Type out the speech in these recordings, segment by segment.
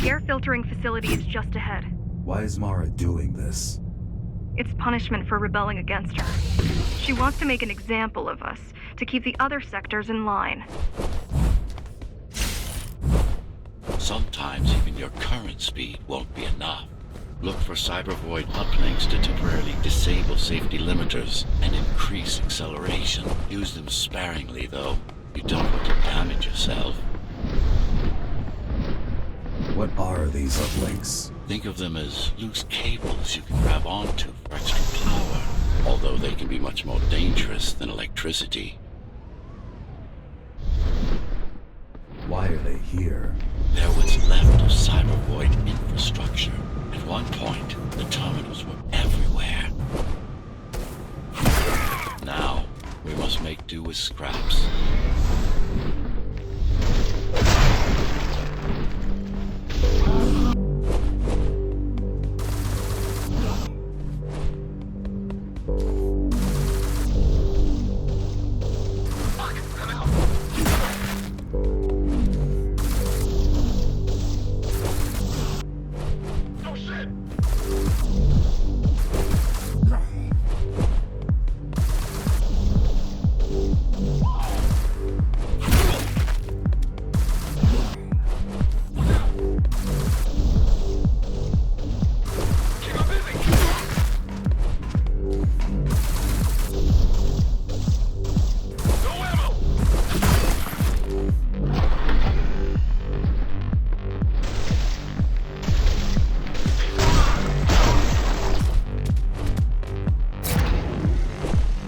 The air filtering facility is just ahead. Why is Mara doing this? It's punishment for rebelling against her. She wants to make an example of us, to keep the other sectors in line. Sometimes even your current speed won't be enough. Look for cybervoid uplinks to temporarily disable safety limiters and increase acceleration. Use them sparingly, though. You don't want to damage yourself. What are these uplinks? Think of them as loose cables you can grab onto for extra power, although they can be much more dangerous than electricity. Why are they here? They're what's left of cybervoid infrastructure. At one point, the terminals were everywhere. Now, we must make do with scraps.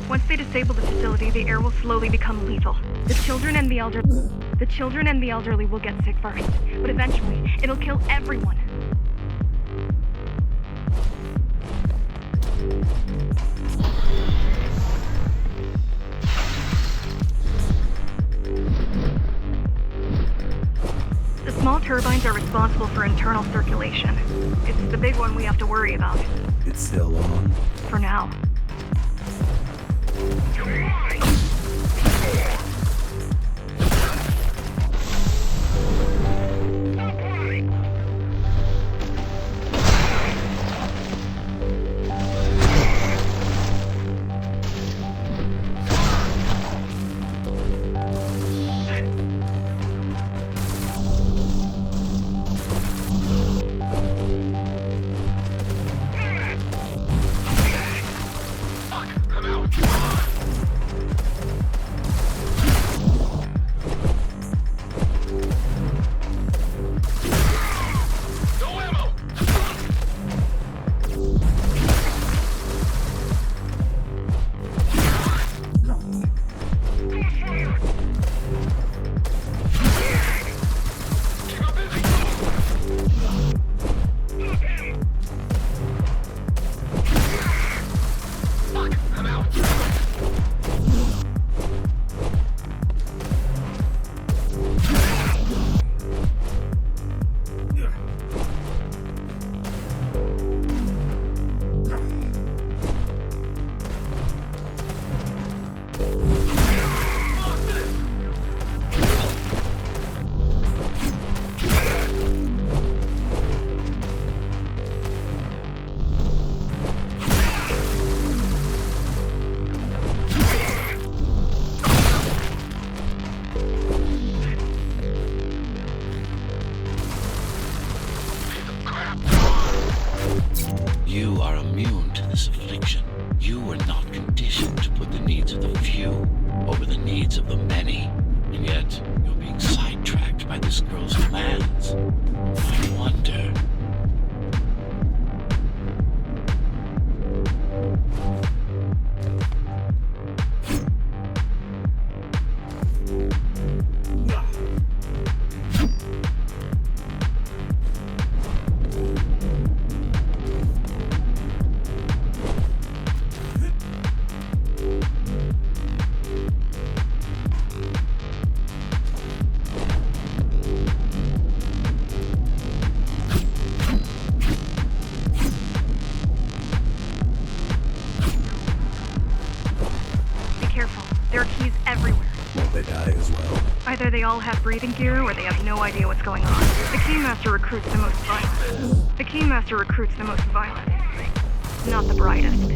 Once they disable the facility, the air will slowly become lethal. The children and the elderly will get sick first, but eventually, it'll kill everyone. The small turbines are responsible for internal circulation. It's the big one we have to worry about. It's still on? For now. You are immune to this affliction. You were not conditioned to put the needs of the few over the needs of the many. And yet, you're being sidetracked by this girl's commands. I wonder... Either they all have breathing gear or they have no idea what's going on. The Keymaster recruits the most violent. The Keymaster recruits the most violent. Not the brightest.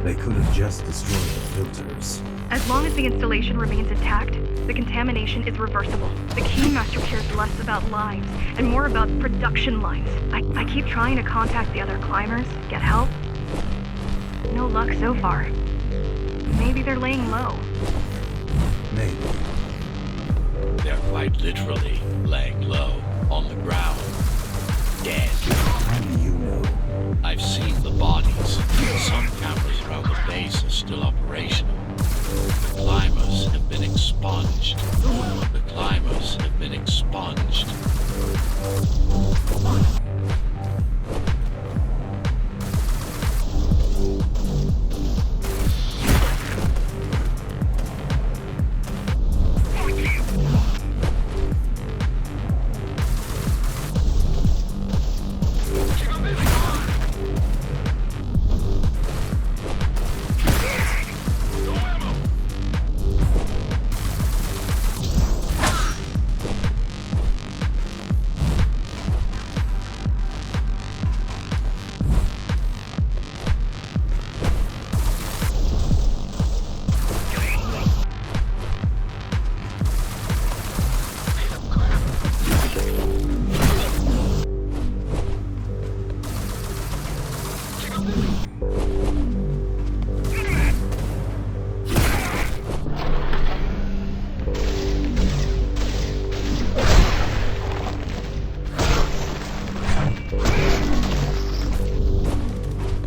They could have just destroyed the filters. As long as the installation remains intact, the contamination is reversible. The Keymaster cares less about lives and more about production lines. I keep trying to contact the other climbers, get help. No luck so far. Maybe they're laying low. Maybe. They're quite literally laying low on the ground. Dead. How do you know? I've seen the bodies. Some cameras around the base are still operational. The climbers have been expunged. The climbers have been expunged.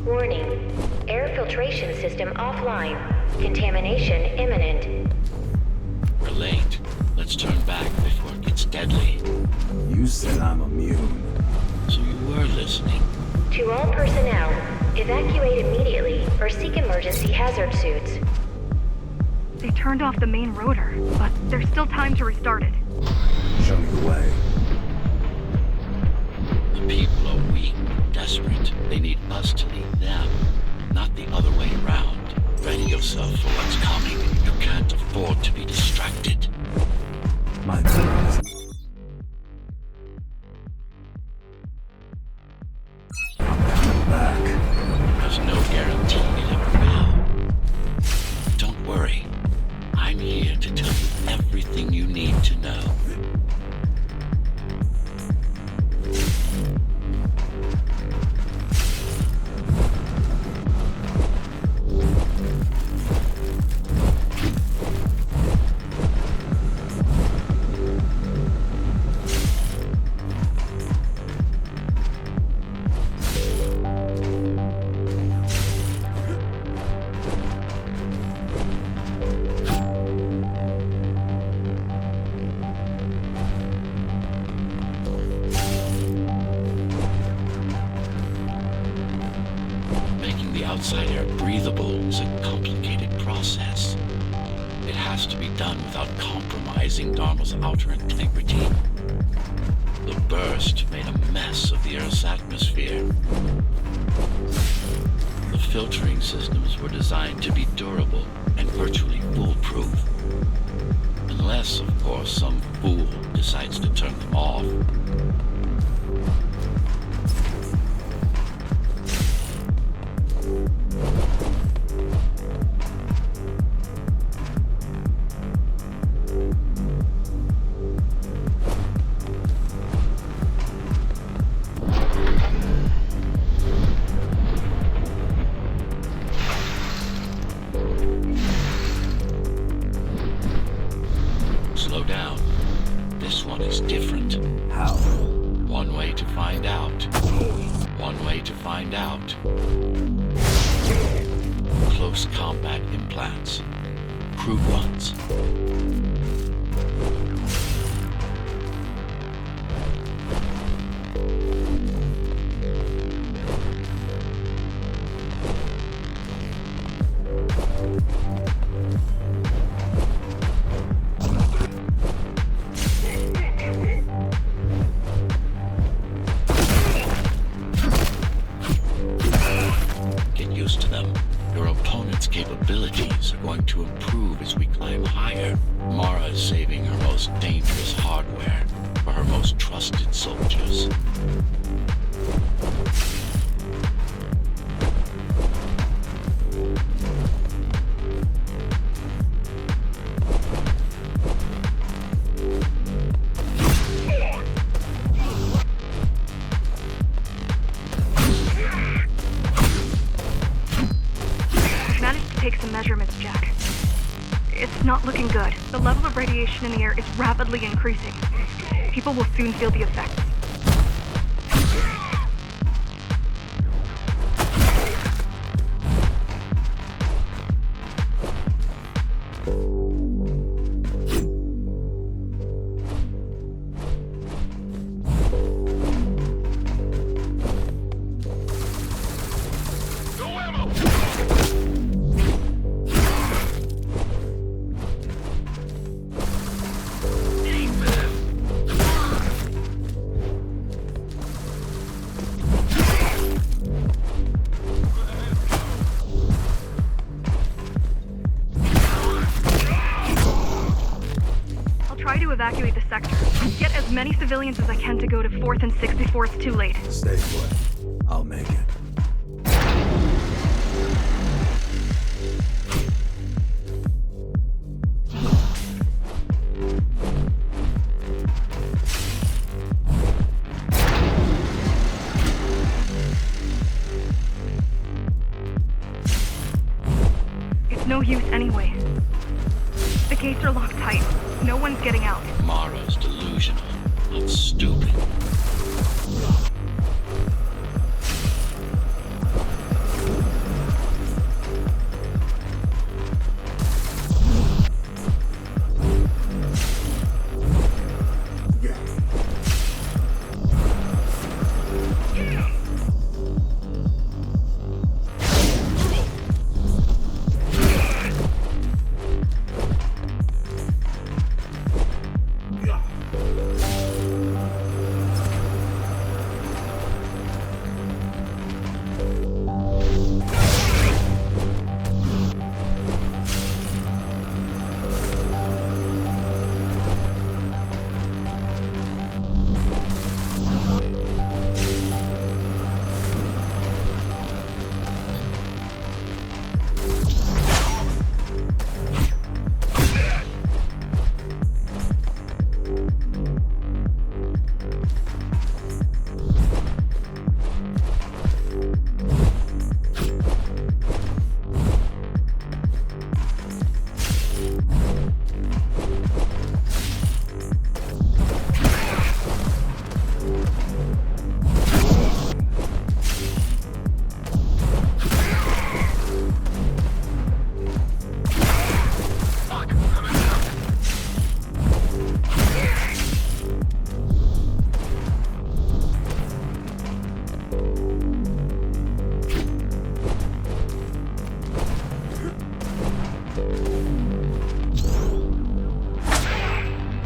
Warning. Air filtration system offline. Contamination imminent. We're late. Let's turn back before it gets deadly. You said I'm immune. So you were listening. To all personnel, evacuate immediately or seek emergency hazard suits. They turned off the main rotor, but there's still time to restart it. Show me the way. The people are weak, desperate. They need us to lead them, not the other way around. Ready yourself for what's coming. You can't afford to be distracted. My goodness. I'm back. There's no guarantee it ever will. Don't worry. I'm here to tell you everything you need to know. Outside air breathable is a complicated process. It has to be done without compromising Dharma's outer integrity. The burst made a mess of the Earth's atmosphere. The filtering systems were designed to be durable and virtually foolproof. Unless, of course, some fool decides to turn them off. Slow down. This one is different. How? One way to find out. One way to find out. Close combat implants. Crude ones. Get used to them. Your opponent's capabilities are going to improve as we climb higher. Mara is saving her most dangerous hardware for her most trusted soldiers. Take some measurements, Jack. It's not looking good. The level of radiation in the air is rapidly increasing. People will soon feel the effects. Evacuate the sector. Get as many civilians as I can to go to 4th and 6th before it's too late. Stay put. I'll make it. It's no use anyway. The gates are locked tight. No one's getting out. Mara's delusional, not stupid.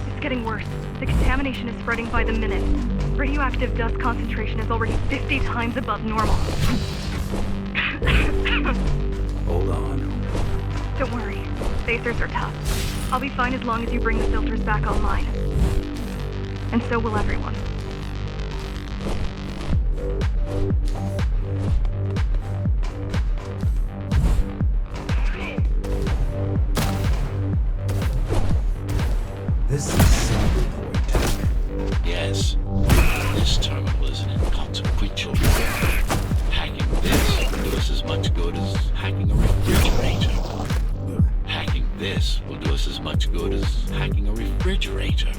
It's getting worse. The contamination is spreading by the minute. Radioactive dust concentration is already 50 times above normal. Hold on. Don't worry. Spacers are tough. I'll be fine as long as you bring the filters back online. And so will everyone. This is Cyberboy tech. Yes, this terminal is an inconsequential. Hacking this will do us as much good as hacking a refrigerator. Hacking this will do us as much good as hacking a refrigerator.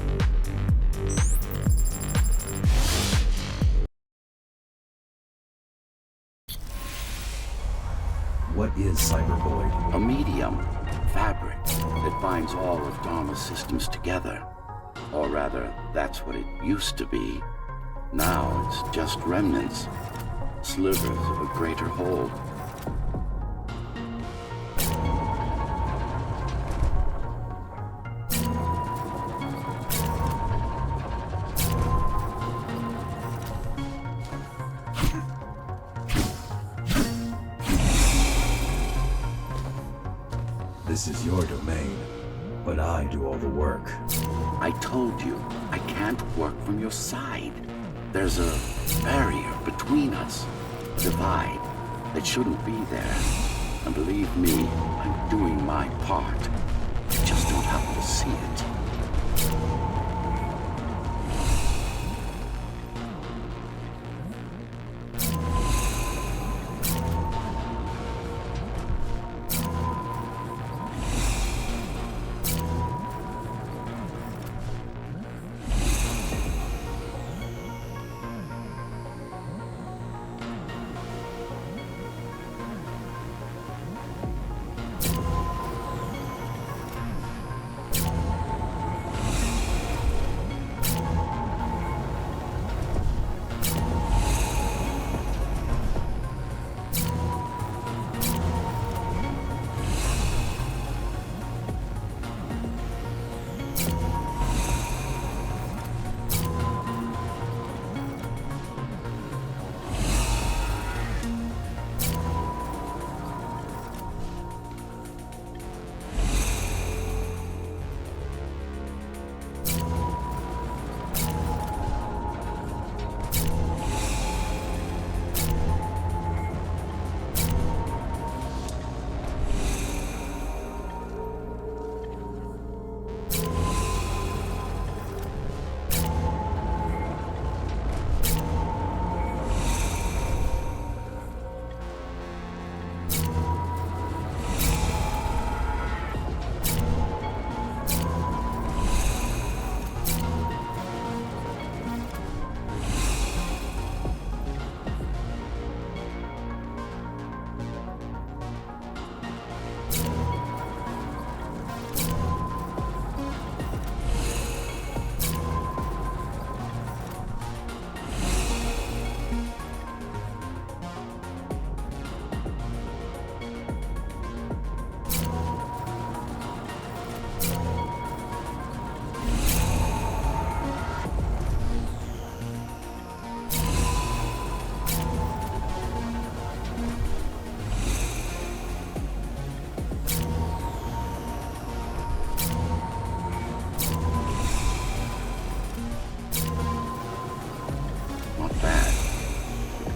What is Cyberboy? A medium, fabric, that binds all of Dharma's systems together. Or rather, that's what it used to be. Now it's just remnants, slivers of a greater whole. This is your domain, but I do all the work. I told you, I can't work from your side. There's a barrier between us, a divide that shouldn't be there. And believe me, I'm doing my part. You just don't happen to see it.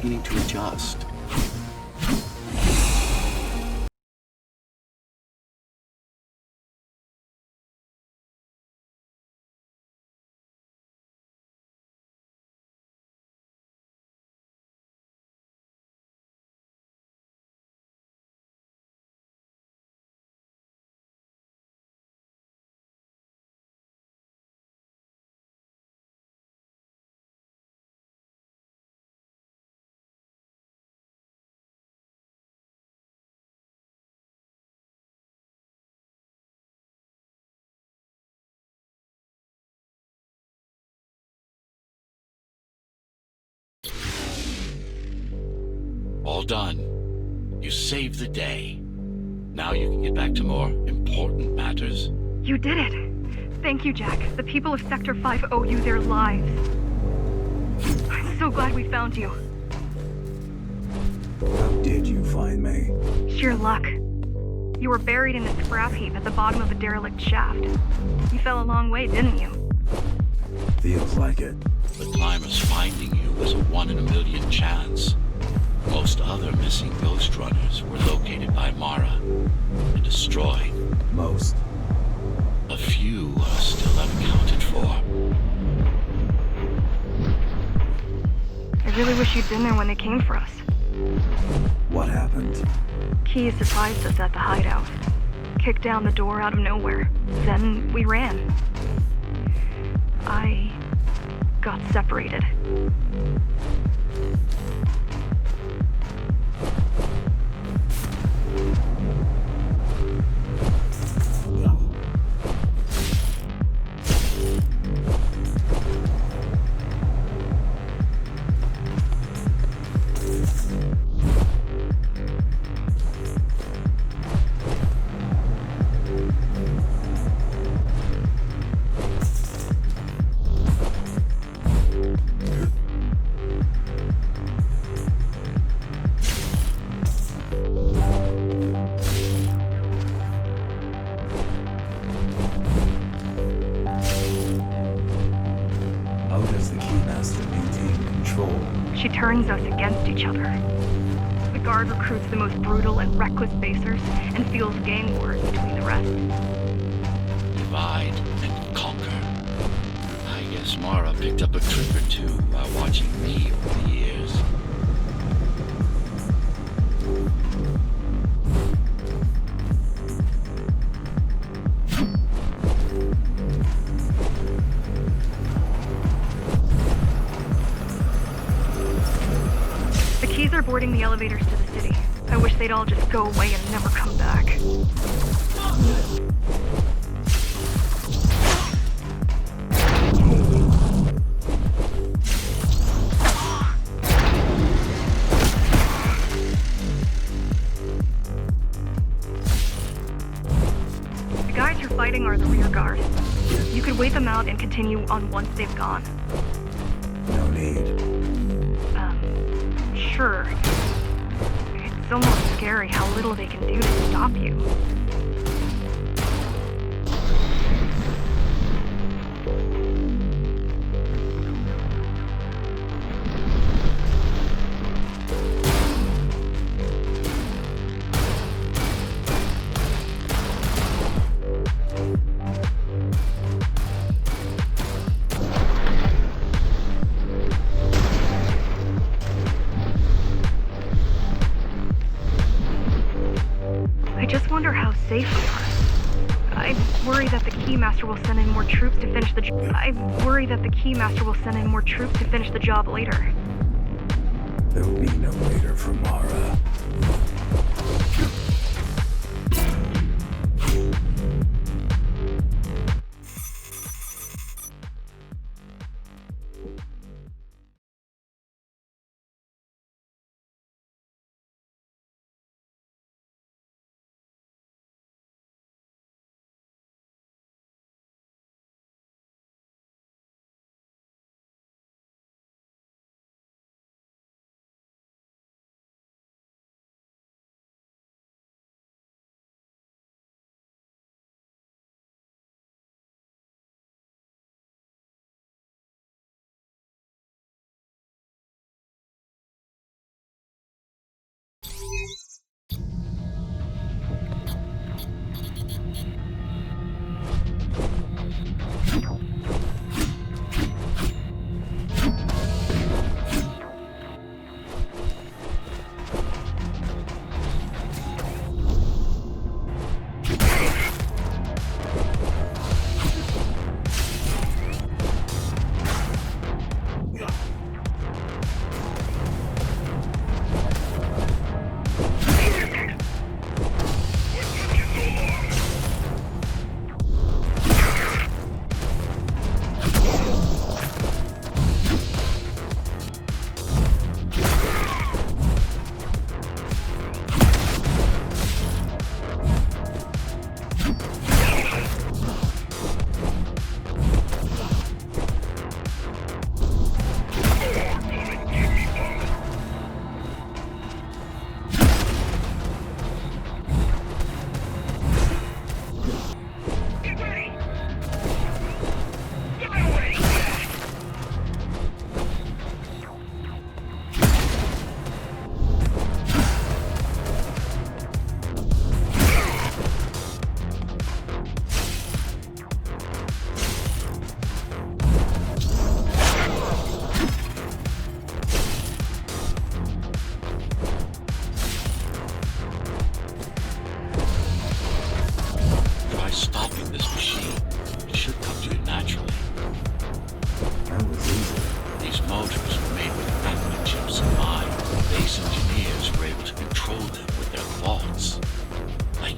Beginning to adjust. All done. You saved the day. Now you can get back to more important matters. You did it! Thank you, Jack. The people of Sector 5 owe you their lives. I'm so glad we found you. How did you find me? Sheer luck. You were buried in a scrap heap at the bottom of a derelict shaft. You fell a long way, didn't you? Feels like it. The climbers finding you was a 1 in a million chance. Most other missing Ghost Runners were located by Mara and destroyed. Most. A few are still unaccounted for. I really wish you'd been there when they came for us. What happened? Key surprised us at the hideout. Kicked down the door out of nowhere. Then we ran. I got separated. How does the Keymaster maintain control? She turns us against each other. The Guard recruits the most brutal and reckless basers and fuels gang wars between the rest. Divide and conquer. I guess Mara picked up a trick or two while watching me over the years. The Keys are boarding the elevators to the city. I wish they'd all just go away and never come back. The guys you're fighting are the rear guard. You could wait them out and continue on once they've gone. No need. Sure. It's almost scary how little they can do to stop you. I just wonder how safe we are. I worry that the Keymaster will send in more troops to finish the job later. There'll be no later for Mara.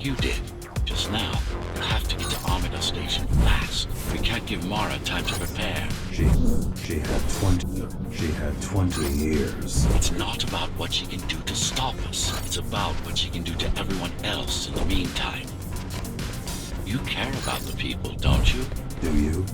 like you did. Just now, you have to get to Amida Station fast. We can't give Mara time to prepare. She had 20 years. It's not about what she can do to stop us. It's about what she can do to everyone else in the meantime. You care about the people, don't you? Do you?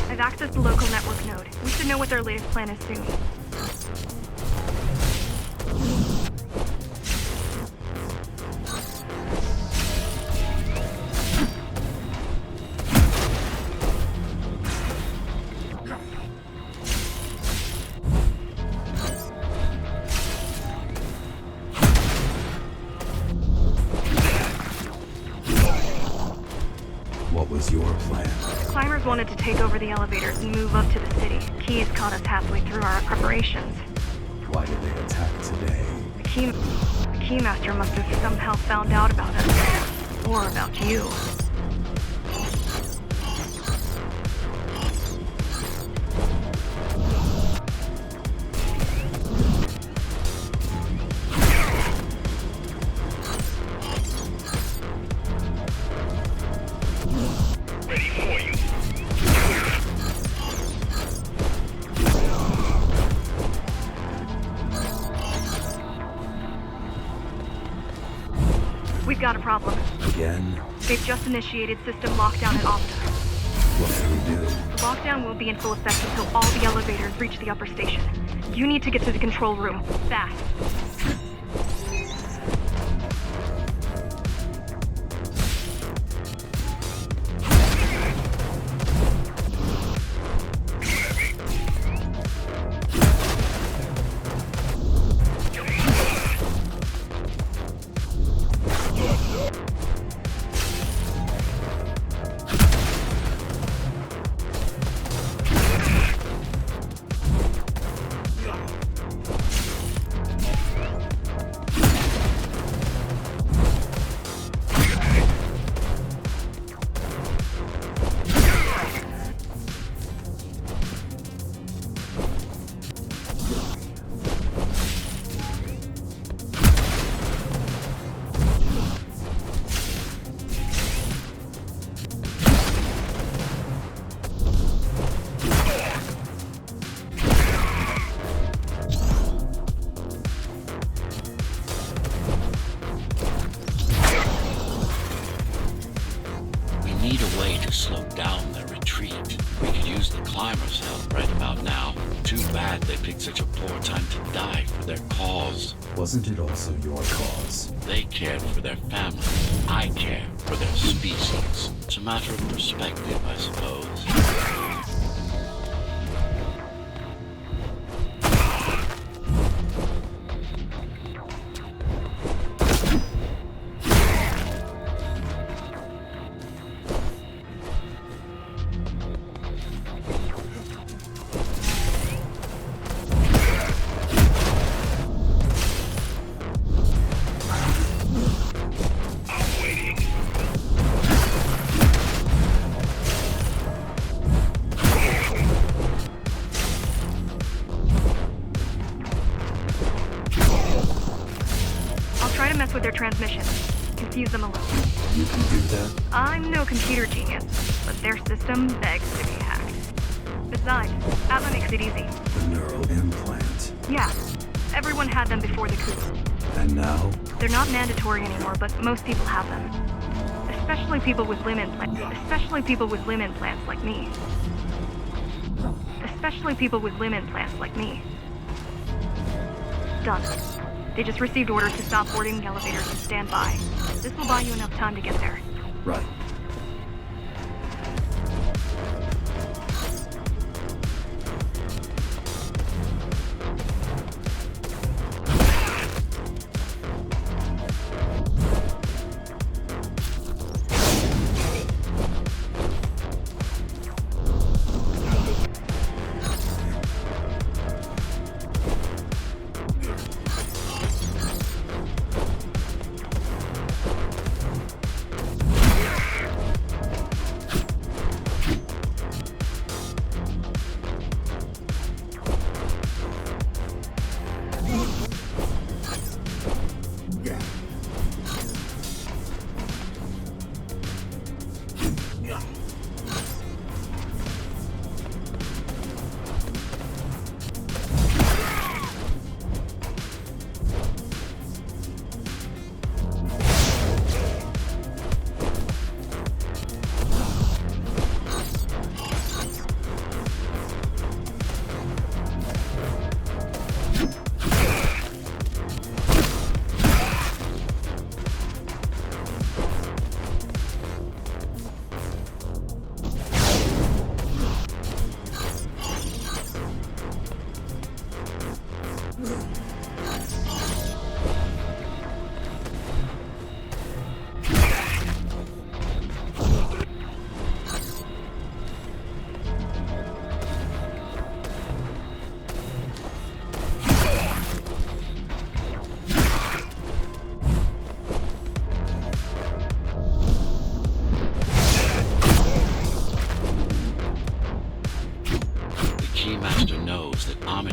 I've accessed the local network node. We should know what their latest plan is soon. What was your plan? The climbers wanted to take over the elevators and move up to the city. Keys caught us halfway through our preparations. Why did they attack today? The Keymaster must have somehow found out about us. Or about you. We've got a problem. Again? They've just initiated system lockdown at Opta. What can we do? The lockdown won't be in full effect until all the elevators reach the upper station. You need to get to the control room, fast. Need a way to slow down their retreat. We could use the climbers' help right about now. Too bad they picked such a poor time to die for their cause. Wasn't it also your cause? They cared for their families. I care for their species. It's a matter of perspective, I suppose. With their transmission. Confuse them a little. You can do that? I'm no computer genius, but their system begs to be hacked. Besides, Atla makes it easy. The neural implant. Yeah, everyone had them before the coup. And now? They're not mandatory anymore, but most people have them. Especially people with limb implants. Especially people with limb implants like me. Especially people with limb implants like me. Done. They just received orders to stop boarding the elevators and stand by. This will buy you enough time to get there. Right.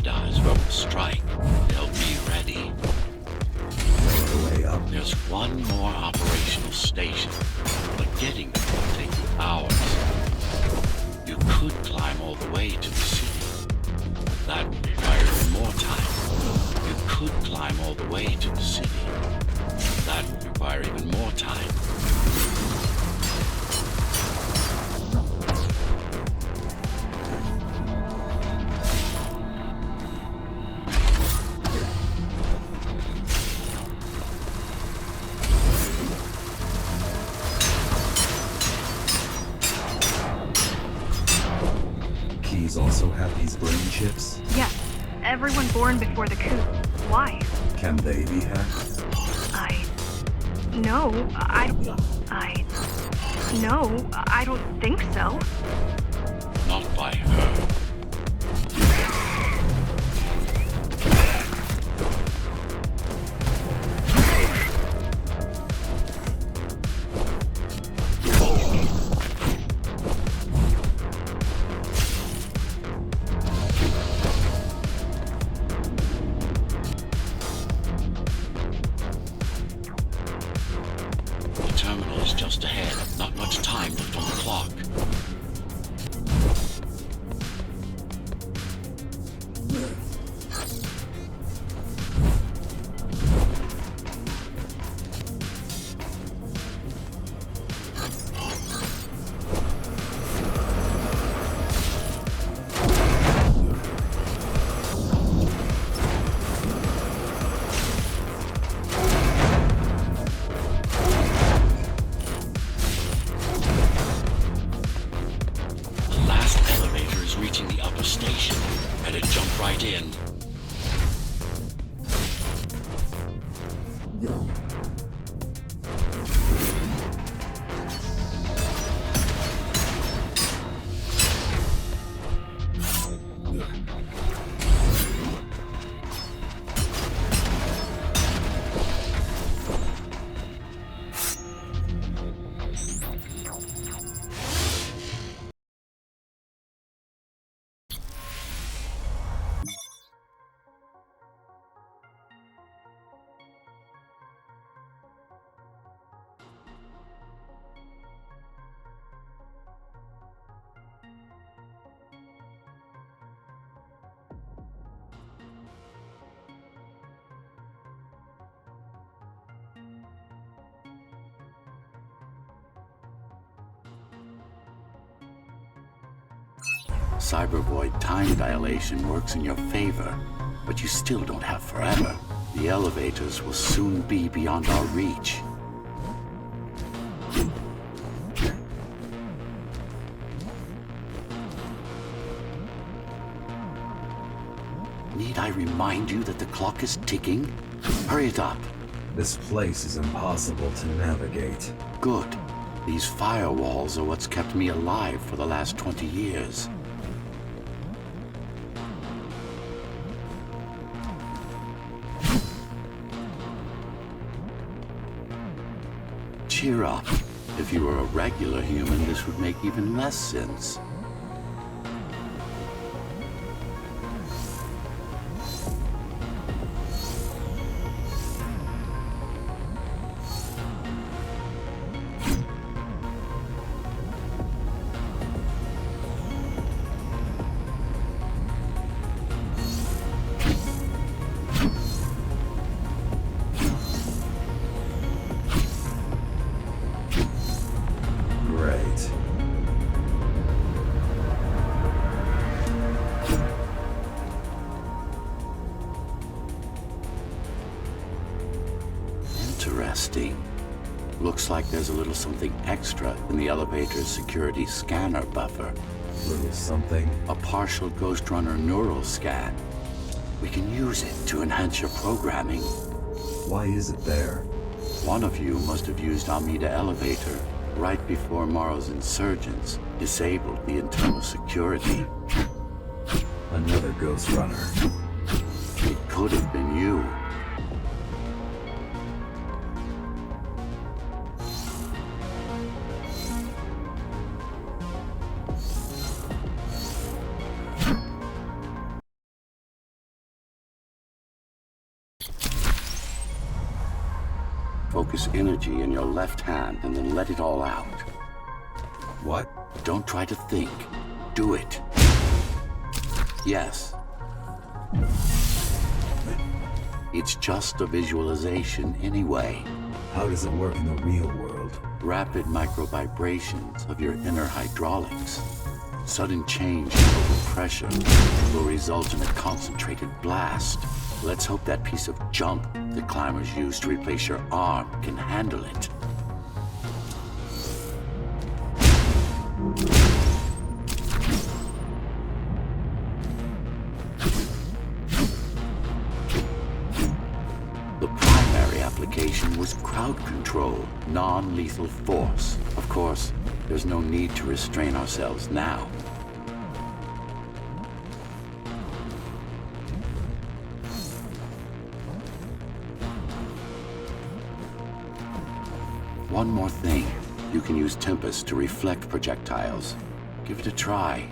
Amida is about to strike, they'll be ready. The way up. There's one more operational station, but getting there will take you hours. You could climb all the way to the city. That would require even more time. You could climb all the way to the city. That would require even more time. Keys also have these brain chips. Yes, everyone born before the coup. Why? Can they be hacked? No, I don't think so. Not by her. The terminal is just ahead. Not much time left on the clock. The last elevator is reaching the upper station. Better jump right in. Cybervoid time dilation works in your favor, but you still don't have forever. The elevators will soon be beyond our reach. Need I remind you that the clock is ticking? Hurry it up. This place is impossible to navigate. Good. These firewalls are what's kept me alive for the last 20 years. Cheer up. If you were a regular human, this would make even less sense. Great. Interesting. Looks like there's a little something extra in the elevator's security scanner buffer. Little something. A partial Ghost Runner neural scan. We can use it to enhance your programming. Why is it there? One of you must have used Amida Elevator right before Morrow's insurgents disabled the internal security. Another Ghost Runner. It could have been you. Focus energy in your left hand and then let it all out. What? Don't try to think. Do it. Yes. It's just a visualization anyway. How does it work in the real world? Rapid microvibrations of your inner hydraulics. Sudden change in local pressure will result in a concentrated blast. Let's hope that piece of junk the climbers use to replace your arm can handle it. The primary application was crowd control, non-lethal force. Of course, there's no need to restrain ourselves now. One more thing. You can use Tempest to reflect projectiles. Give it a try.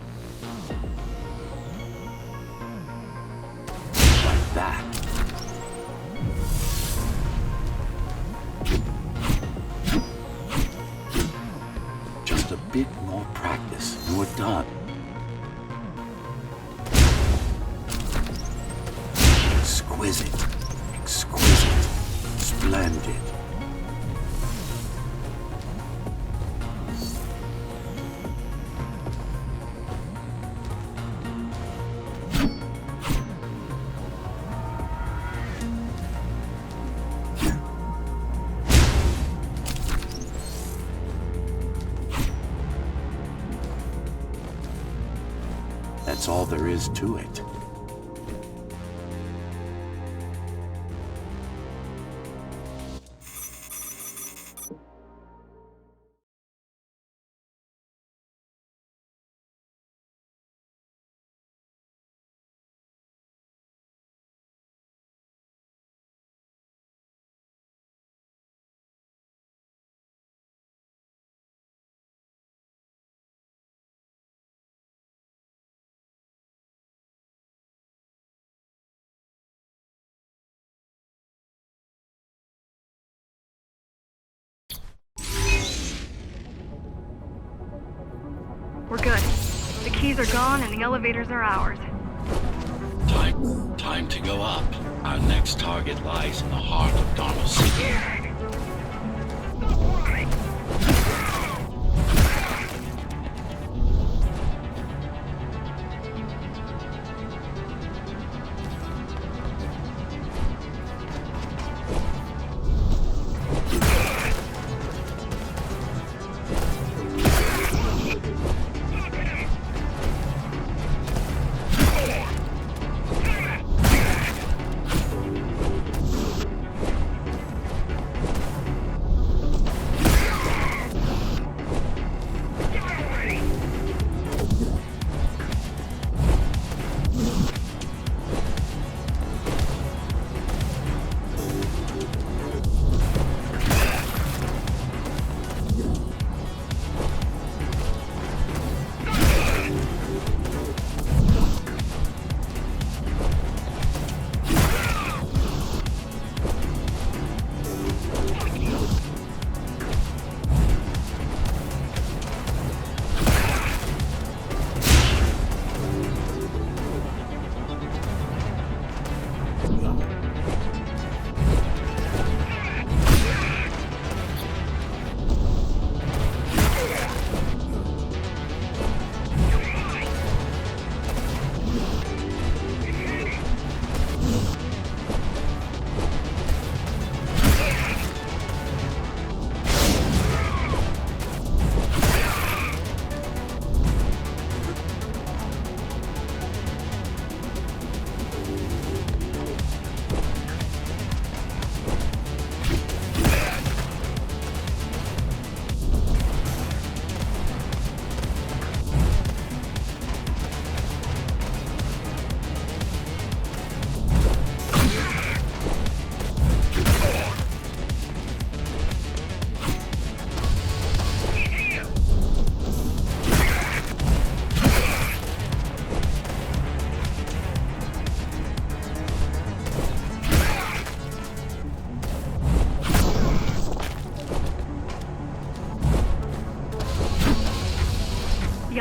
Like that. Just a bit more practice and we're done. Exquisite. Exquisite. Splendid. That's all there is to it. We're good. The keys are gone and the elevators are ours. Time to go up. Our next target lies in the heart of Dharma City.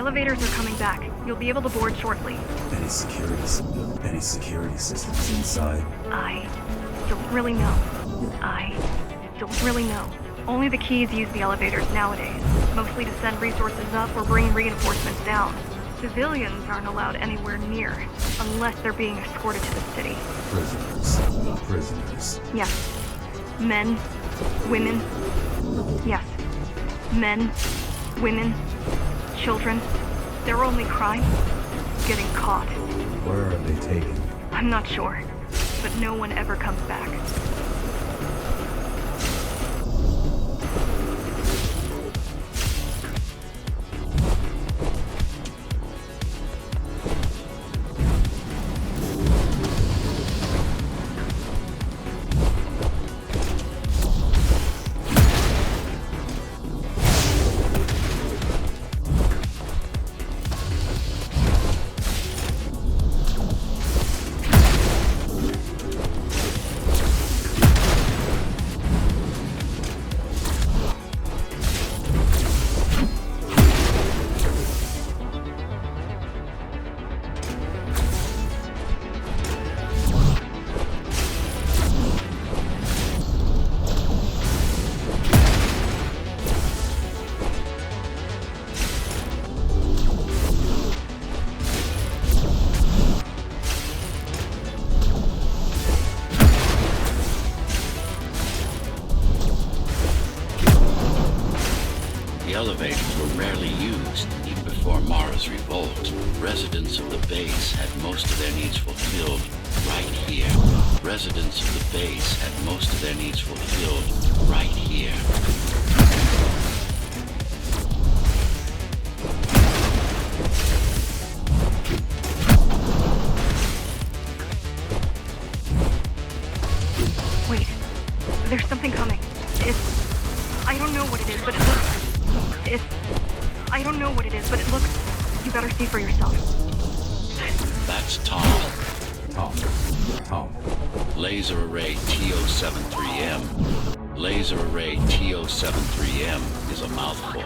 elevators are coming back. You'll be able to board shortly. Any security systems inside? I don't really know. Only the keys use the elevators nowadays, mostly to send resources up or bring reinforcements down. Civilians aren't allowed anywhere near, unless they're being escorted to the city. Prisoners. Yes. Men. Women. Yes. Men. Women. Children. Their only crime? Getting caught. Where are they taken? I'm not sure, but no one ever comes back. The elevators were rarely used, even before Mara's revolt. Residents of the base had most of their needs fulfilled right here. Residents of the base had most of their needs fulfilled right here. Wait. There's something coming. I don't know what it is, but it looks... I don't know what it is, but it looks... You better see for yourself. That's Tom. Tom. Laser array TO-73M. Laser array TO-73M is a mouthful.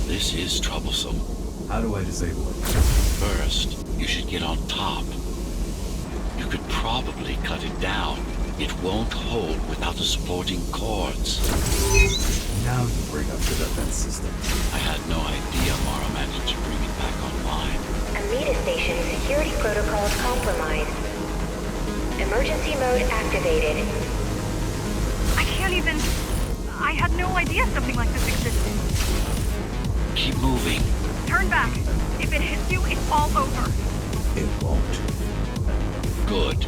This is troublesome. How do I disable it? First, you should get on top. You could probably cut it down. It won't hold without the supporting cords. Now you bring up the defense system. I had no idea Mara managed to bring it back online. Amida Station security protocols compromised. Emergency mode activated. I can't even... I had no idea something like this existed. Keep moving. Turn back. If it hits you, it's all over. It won't. Good.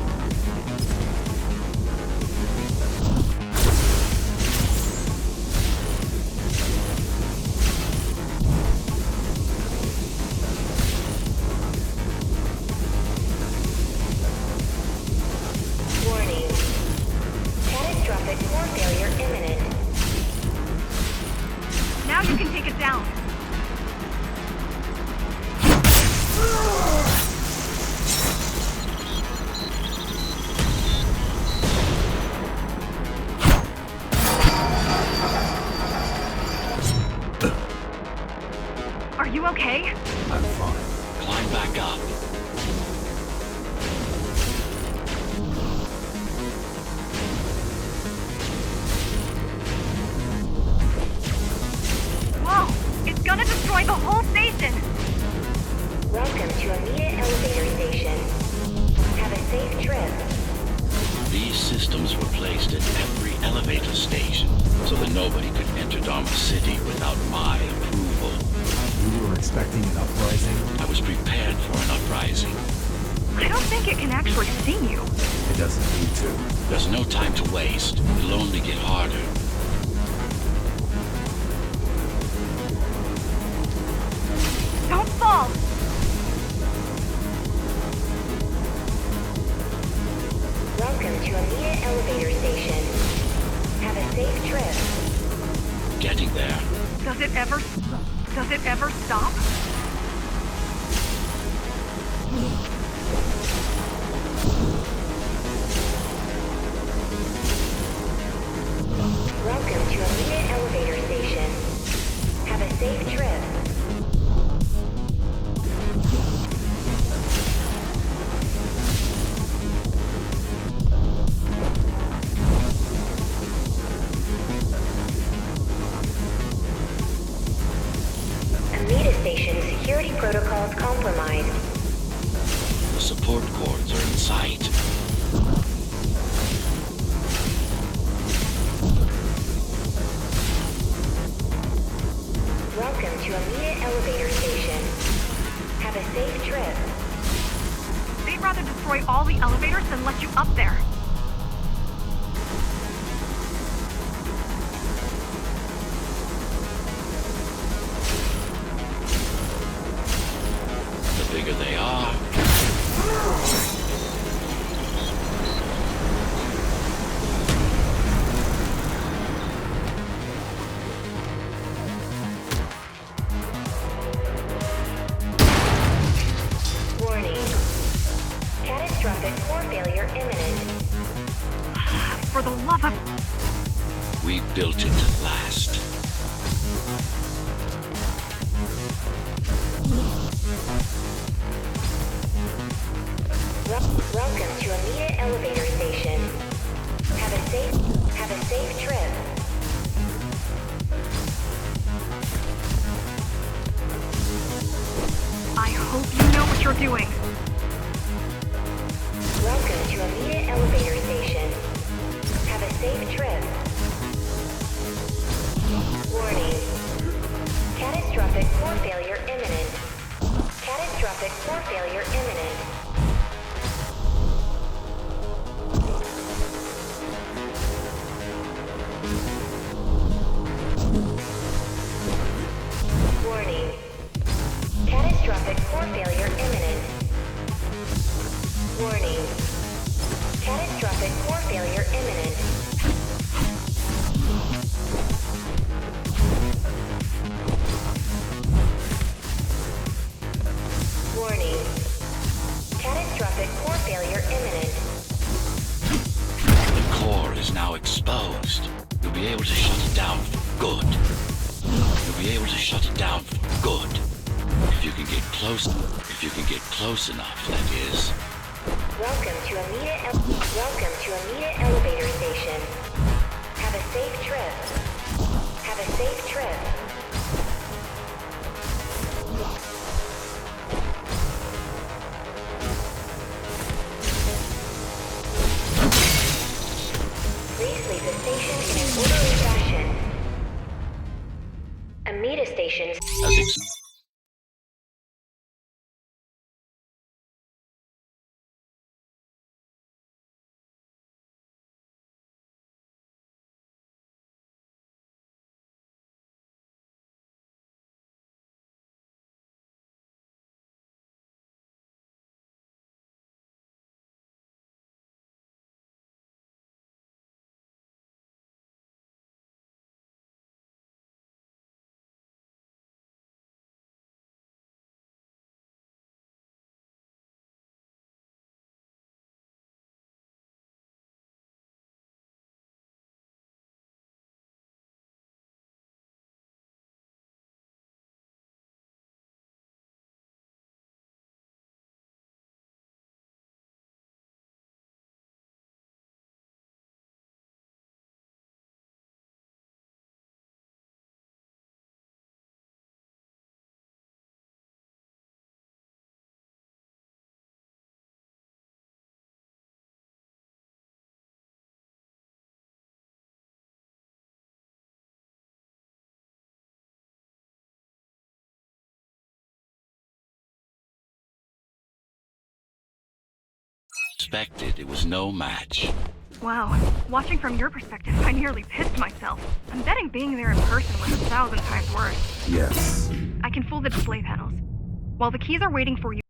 Warning. Catastrophic core failure imminent. Now you can take it down. Nobody could enter Dharma City without my approval. You were expecting an uprising? I was prepared for an uprising. I don't think it can actually see you. It doesn't need to. There's no time to waste. It'll only get harder. Don't fall! Welcome to Amita Elevator Station. Have a safe trip. Getting there. Does it ever stop? Welcome to Amita Elevator Station. Have a safe trip. Amita Station security protocols compromised. The support cords are in sight. Welcome to Amita Elevator Station. Have a safe trip. They'd rather destroy all the elevators than let you up there. The bigger they are, Warning. Catastrophic core failure imminent. For the love of... we built it to last. Welcome to Amita Elevator Station. Have a safe trip. I hope you know what you're doing. Welcome to Amita Elevator Station. Have a safe trip. Warning. Catastrophic core failure imminent. Catastrophic core failure imminent. Warning. Catastrophic core failure imminent. Warning. Catastrophic core failure imminent. Warning. Catastrophic core failure imminent. The core is now exposed. You'll be able to shut it down for good. You'll be able to shut it down for good. If you can get close enough, that is. Welcome to Amita Elevator Station. Have a safe trip. Have a safe trip. Please leave the station in an orderly fashion. Amita Station's As Expected, it was no match. Wow. Watching from your perspective, I nearly pissed myself. I'm betting being there in person was 1,000 times worse. Yes. I can fool the display panels. While the keys are waiting for you.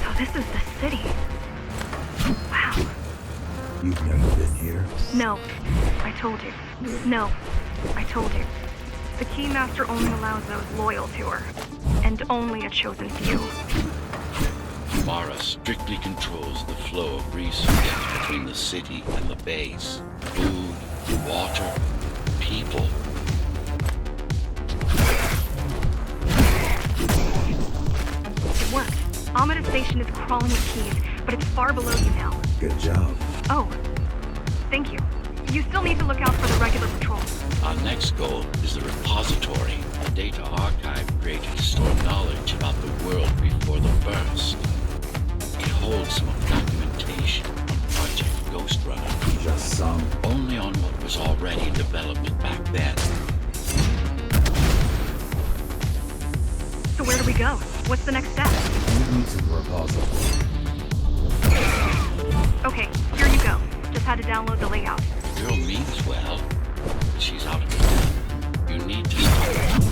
So this is the city. Wow. You've never been here? No. I told you. No. I told you. The Keymaster only allows those loyal to her. And only a chosen few. Mara strictly controls the flow of resources between the city and the base. Food, water, people. It worked. Amida Station is crawling with keys, but it's far below you now. Good job. Oh. Thank you. You still need to look out for the regular patrol. Our next goal is the repository, a data archive created to store knowledge about the world before the burst. It holds some of the documentation on Project Ghost Runner, Just some. only on what was already developed back then. So where do we go? What's the next step? Lead me to the repository. Okay, here you go. Just had to download the layout. The girl means well, but she's out of it. You need to stop.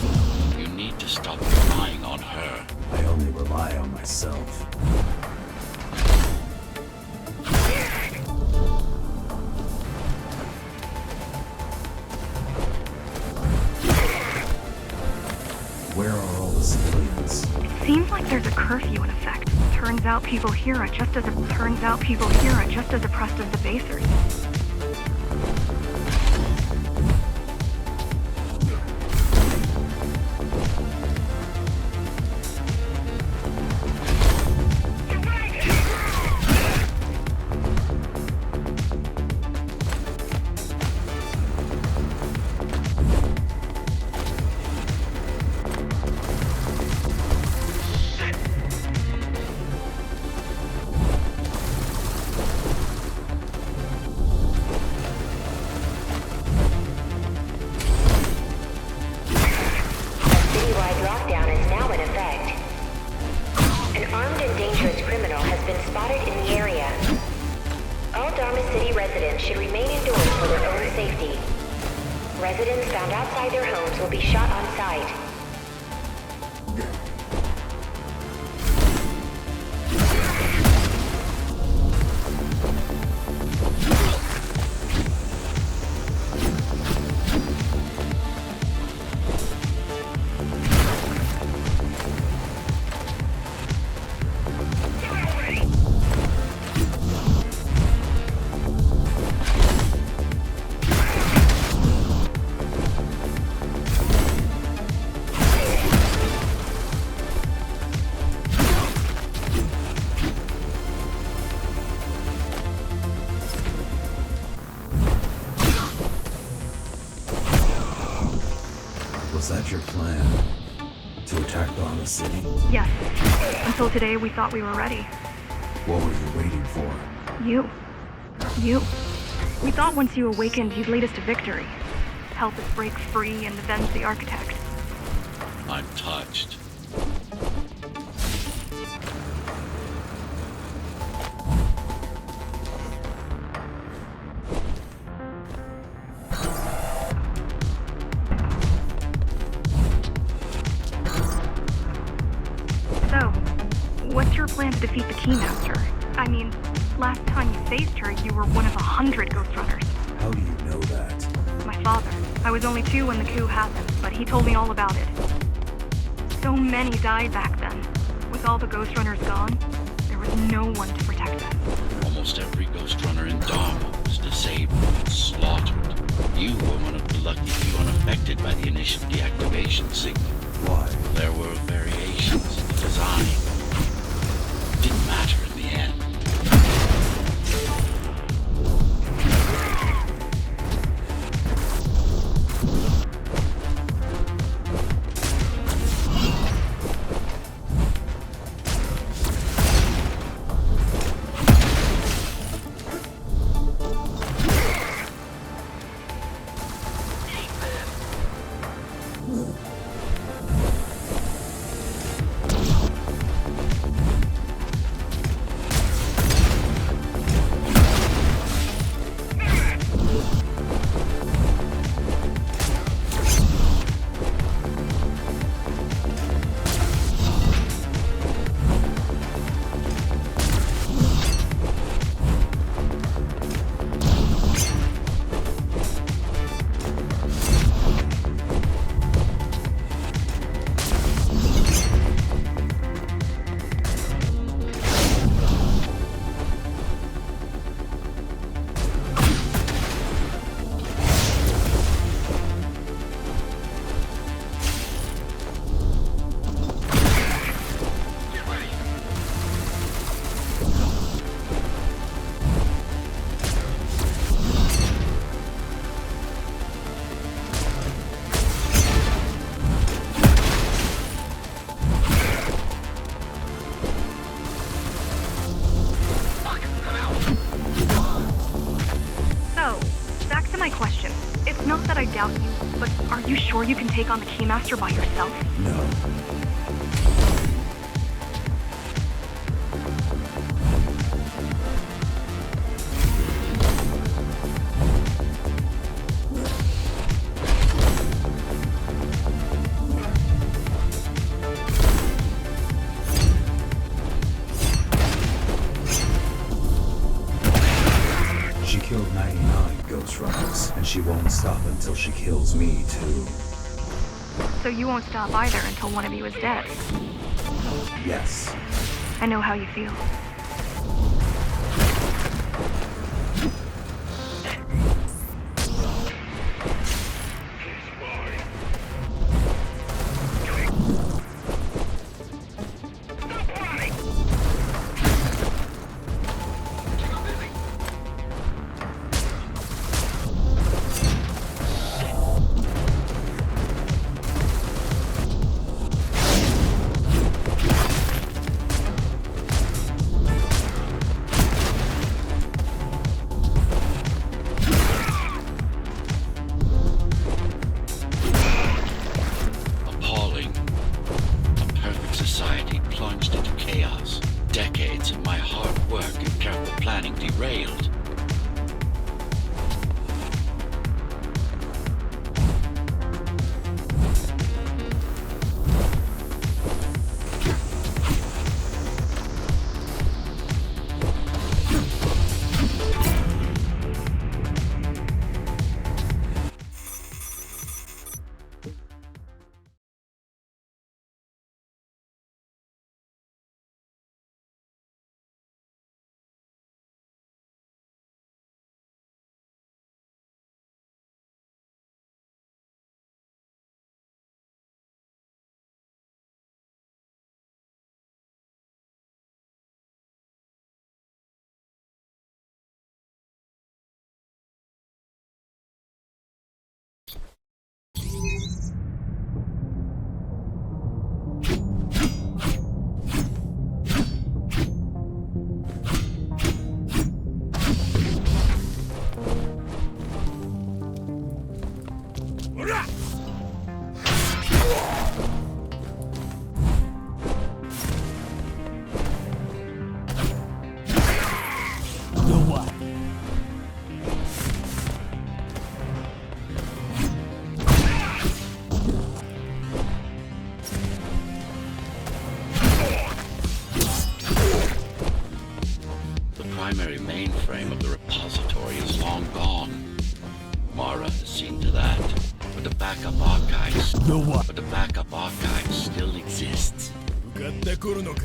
You need to stop relying on her. I only rely on myself. Where are all the civilians? It seems like there's a curfew in effect. Turns out people here are just as oppressed as the basers. Citywide lockdown is now in effect. An armed and dangerous criminal has been spotted in the area. All Dharma City residents should remain indoors for their own safety. Residents found outside their homes will be shot on sight. Was that your plan? To attack Dharma City? Yes. Until today, we thought we were ready. What were you waiting for? You. We thought once you awakened, you'd lead us to victory. Help us break free and avenge the Architect. I'm touched. So, what's your plan to defeat the Keymaster? I mean, last time you faced her, you were one of 100 Ghost Runners. How do you know that? My father. I was only 2 when the coup happened, but he told me all about it. So many died back then. With all the Ghost Runners gone, there was no one to protect them. Almost every Ghost Runner in Dharma was disabled and affected by the initial deactivation signal. Why? There were variations in the design. Didn't matter in the end. I doubt you, but are you sure you can take on the Keymaster by yourself? No. She killed 99 Ghost Runners, and she won't stop until she kills me, too. So you won't stop either until one of you is dead. Yes. I know how you feel. Derailed. Primary mainframe of the repository is long gone. Mara has seen to that. But the backup archive still exists. 向かってくるのか。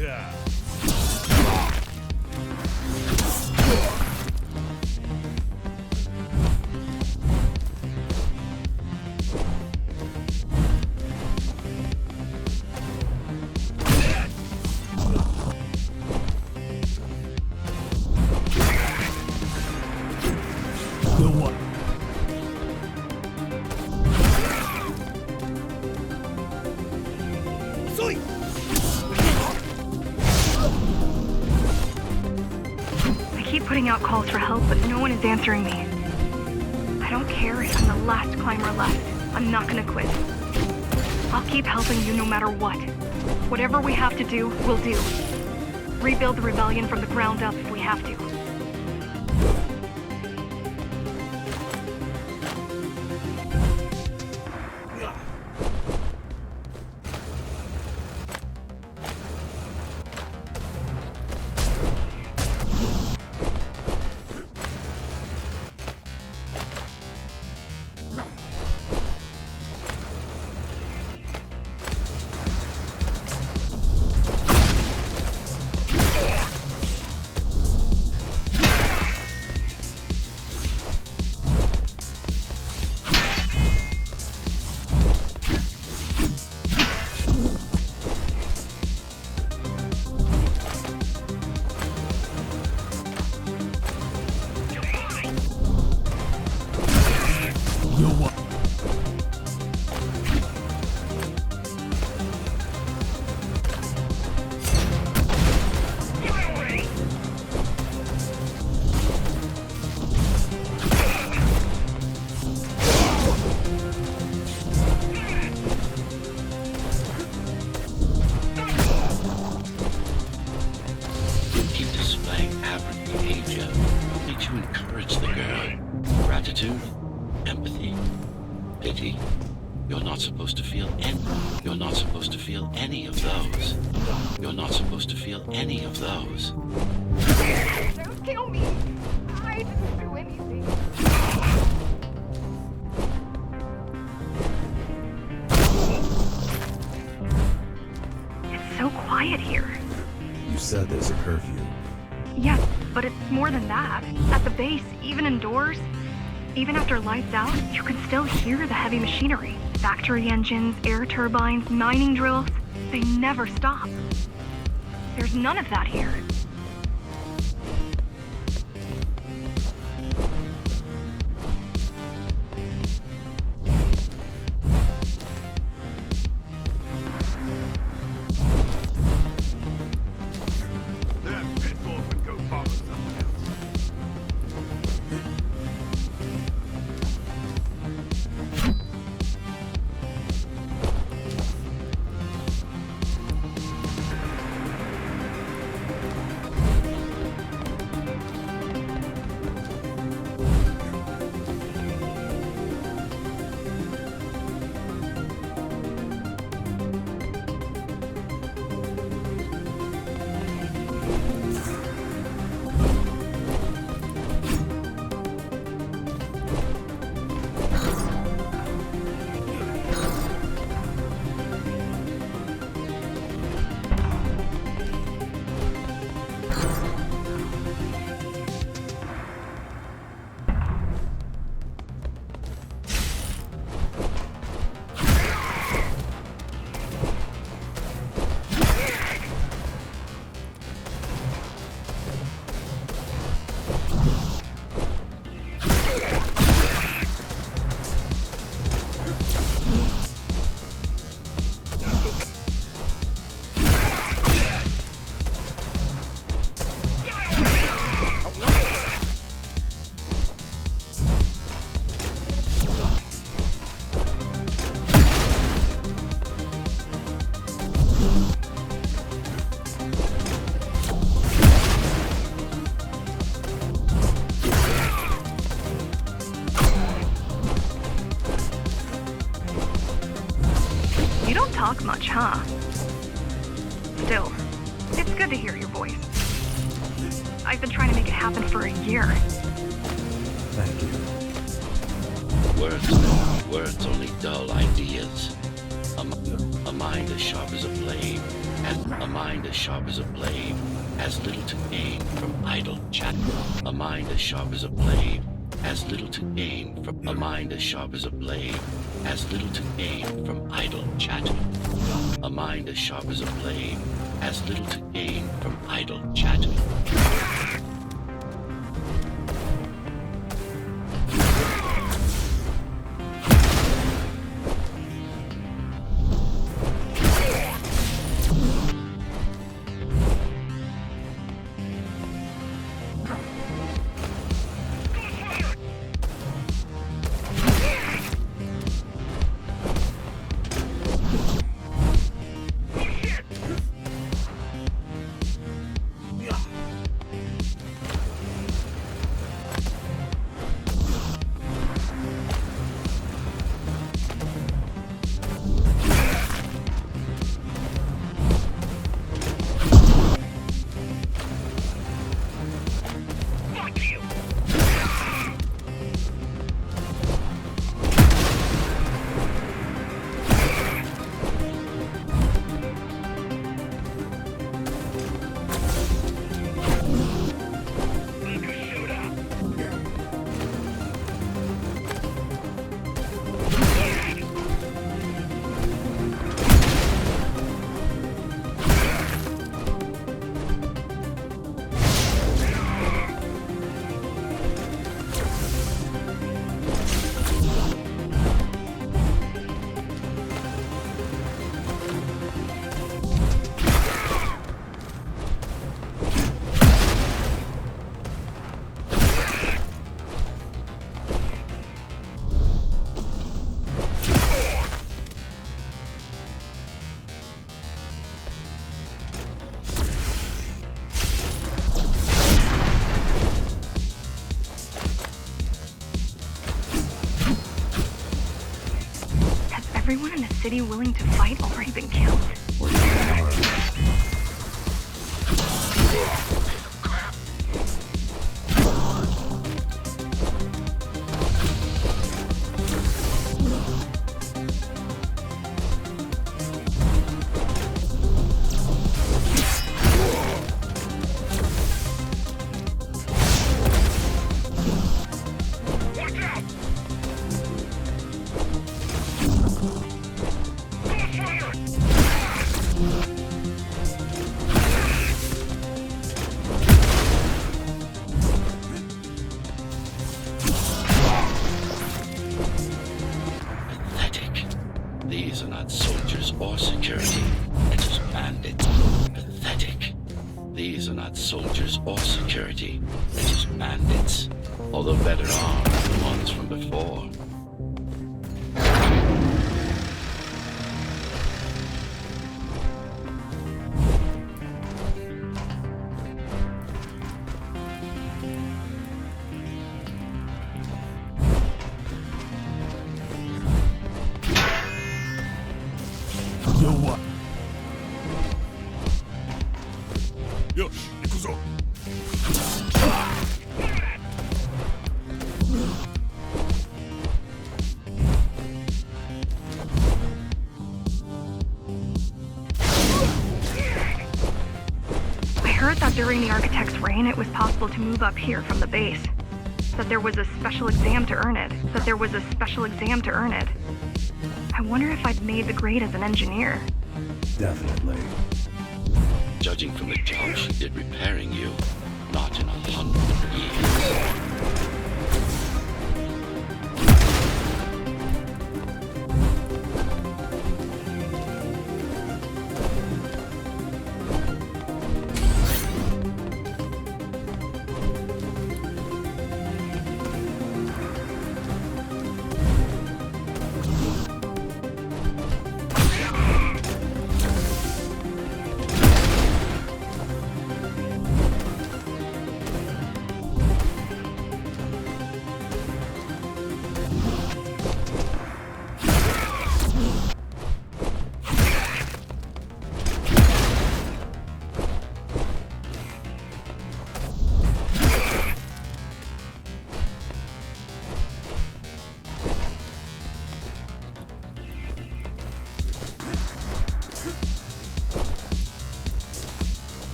out calls for help, but no one is answering me. I don't care if I'm the last climber left. I'm not gonna quit. I'll keep helping you no matter what. Whatever we have to do, we'll do. Rebuild the rebellion from the ground up if we have to. Any of those. You're not supposed to feel any of those. Don't kill me! I didn't do anything. It's so quiet here. You said there's a curfew. Yes, but it's more than that. At the base, even indoors, even after lights out, you can still hear the heavy machinery. Factory engines, air turbines, mining drills. They never stop. There's none of that here. Talk much, huh? Still, it's good to hear your voice. I've been trying to make it happen for a year. Thank you. Words only dull ideas. A mind as sharp as a blade, and a mind as sharp as a blade has little to gain from idle chat. A mind as sharp as a blade has little to gain from a mind as sharp as a blade has little to gain from idle chatter. A mind as sharp as a blade has little to gain from idle chatter. everyone in the city willing to fight already been killed? Or even harder. These are not soldiers or security. They're just bandits. Pathetic. These are not soldiers or security. They're just bandits. Although better armed than the ones from before. I heard that during the Architect's reign, it was possible to move up here from the base. That there was a special exam to earn it. I wonder if I'd made the grade as an engineer. Definitely. Judging from the job she did repairing you, not in 100 years.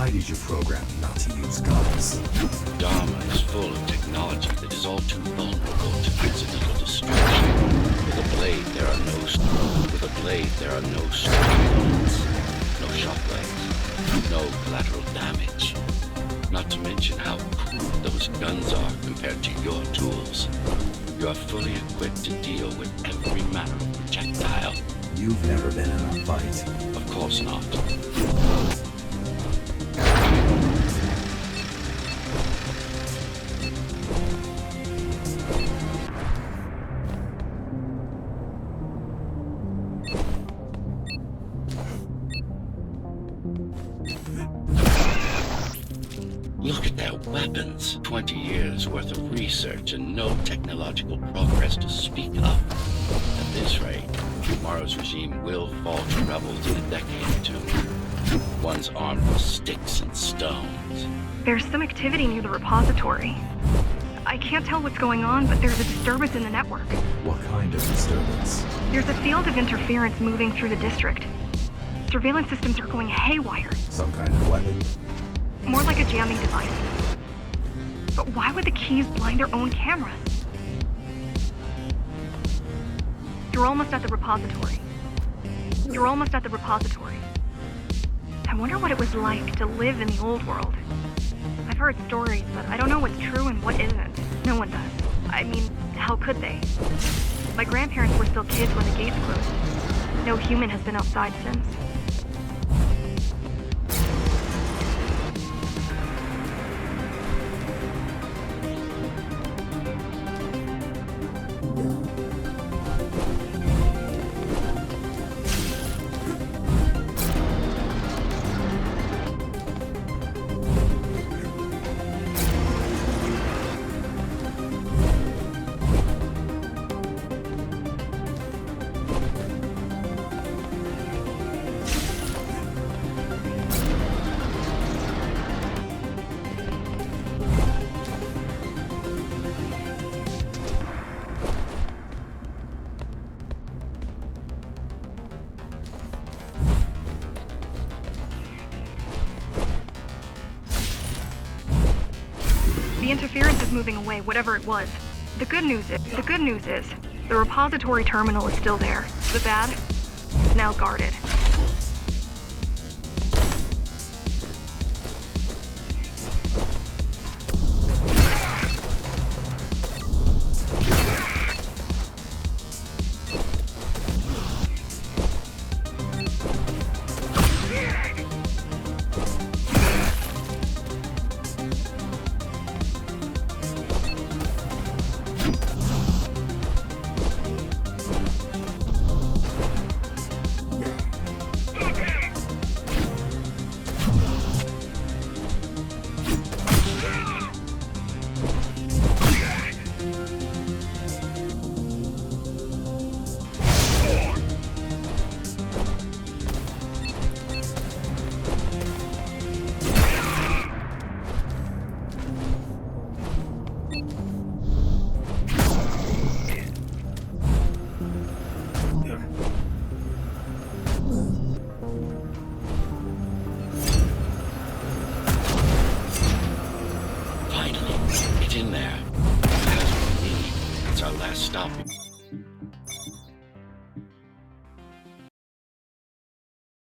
Why did you program me not to use guns? Dharma is full of technology that is all too vulnerable to accidental destruction. With a blade, there are no strike points, no shockwaves, no collateral damage. Not to mention how cool those guns are compared to your tools. You are fully equipped to deal with every manner of projectile. You've never been in a fight. Of course not. Look at their weapons. 20 years worth of research and no technological progress to speak of. At this rate, tomorrow's regime will fall to rebels in a decade or two. One's armed with sticks and stones. There's some activity near the repository. I can't tell what's going on, but there's a disturbance in the network. What kind of disturbance? There's a field of interference moving through the district. Surveillance systems are going haywire. Some kind of weapon? More like a jamming device. But why would the keys blind their own cameras? You're almost at the repository. I wonder what it was like to live in the old world. I've heard stories, but I don't know what's true and what isn't. No one does. I mean, how could they? My grandparents were still kids when the gates closed. No human has been outside since. The interference is moving away, whatever it was. The good news is, the repository terminal is still there. The bad is now guarded. Finally, it's in there. That's what we need. It's our last stop.